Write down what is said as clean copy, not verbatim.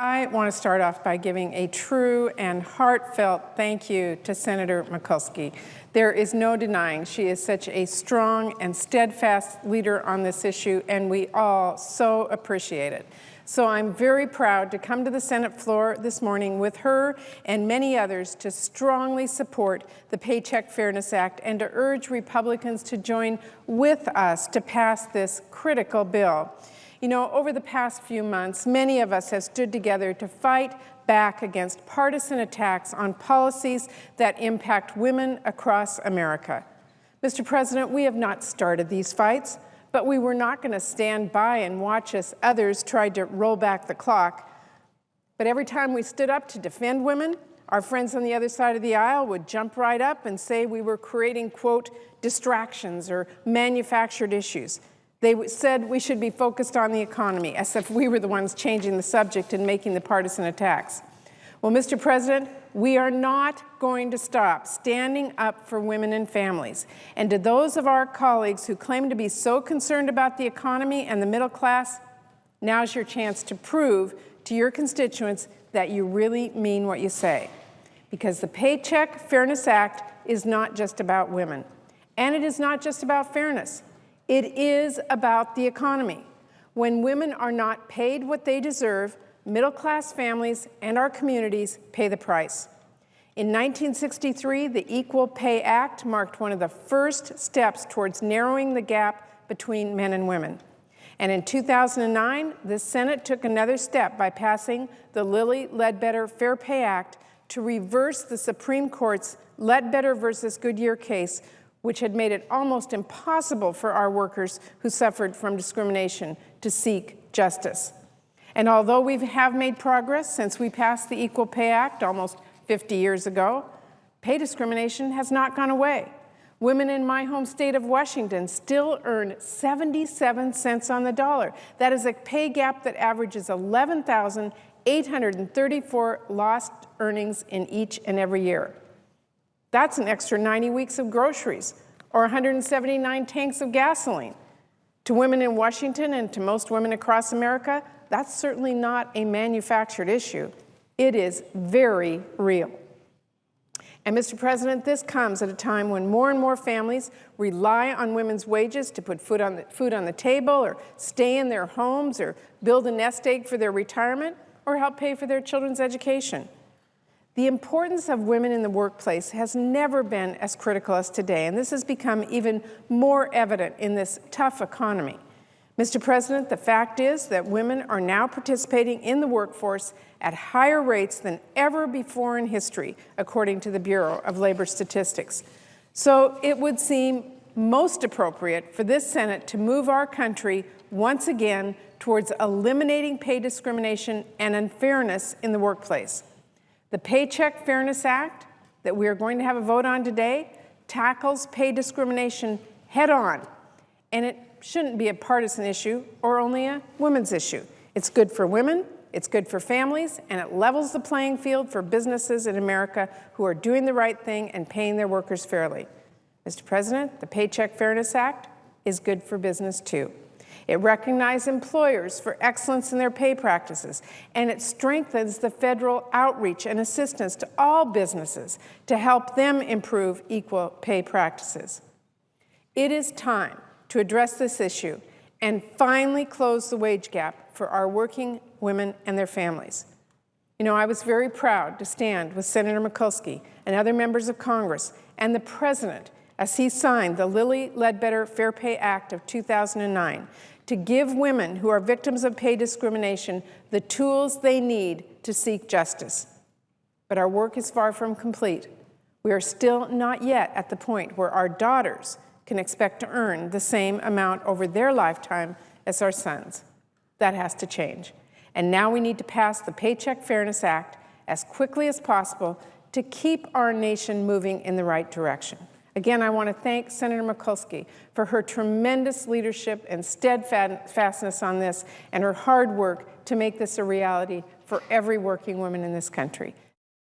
I want to start off by giving a true and heartfelt thank you to Senator Mikulski. There is no denying she is such a strong and steadfast leader on this issue, and we all so appreciate it. So I'm very proud to come to the Senate floor this morning with her and many others to strongly support the Paycheck Fairness Act and to urge Republicans to join with us to pass this critical bill. You know, over the past few months, many of us have stood together to fight back against partisan attacks on policies that impact women across America. Mr. President, we have not started these fights, but we were not going to stand by and watch as others tried to roll back the clock. But every time we stood up to defend women, our friends on the other side of the aisle would jump right up and say we were creating, quote, distractions or manufactured issues. They said we should be focused on the economy, as if we were the ones changing the subject and making the partisan attacks. Well, Mr. President, we are not going to stop standing up for women and families. And to those of our colleagues who claim to be so concerned about the economy and the middle class, now's your chance to prove to your constituents that you really mean what you say. Because the Paycheck Fairness Act is not just about women. And it is not just about fairness. It is about the economy. When women are not paid what they deserve, middle-class families and our communities pay the price. In 1963, the Equal Pay Act marked one of the first steps towards narrowing the gap between men and women. And in 2009, the Senate took another step by passing the Lilly Ledbetter Fair Pay Act to reverse the Supreme Court's Ledbetter versus Goodyear case, which had made it almost impossible for our workers who suffered from discrimination to seek justice. And although we have made progress since we passed the Equal Pay Act almost 50 years ago, pay discrimination has not gone away. Women in my home state of Washington still earn 77 cents on the dollar. That is a pay gap that averages 11,834 lost earnings in each and every year. That's an extra 90 weeks of groceries or 179 tanks of gasoline. To women in Washington and to most women across America, that's certainly not a manufactured issue. It is very real. And Mr. President, this comes at a time when more and more families rely on women's wages to put food on the table or stay in their homes or build a nest egg for their retirement or help pay for their children's education. The importance of women in the workplace has never been as critical as today, and this has become even more evident in this tough economy. Mr. President, the fact is that women are now participating in the workforce at higher rates than ever before in history, according to the Bureau of Labor Statistics. So it would seem most appropriate for this Senate to move our country once again towards eliminating pay discrimination and unfairness in the workplace. The Paycheck Fairness Act that we are going to have a vote on today tackles pay discrimination head on, and it shouldn't be a partisan issue or only a women's issue. It's good for women, it's good for families, and it levels the playing field for businesses in America who are doing the right thing and paying their workers fairly. Mr. President, the Paycheck Fairness Act is good for business too. It recognizes employers for excellence in their pay practices, and it strengthens the federal outreach and assistance to all businesses to help them improve equal pay practices. It is time to address this issue and finally close the wage gap for our working women and their families. You know, I was very proud to stand with Senator Mikulski and other members of Congress and the President as he signed the Lilly Ledbetter Fair Pay Act of 2009 to give women who are victims of pay discrimination the tools they need to seek justice. But our work is far from complete. We are still not yet at the point where our daughters can expect to earn the same amount over their lifetime as our sons. That has to change. And now we need to pass the Paycheck Fairness Act as quickly as possible to keep our nation moving in the right direction. Again, I want to thank Senator Mikulski for her tremendous leadership and steadfastness on this and her hard work to make this a reality for every working woman in this country.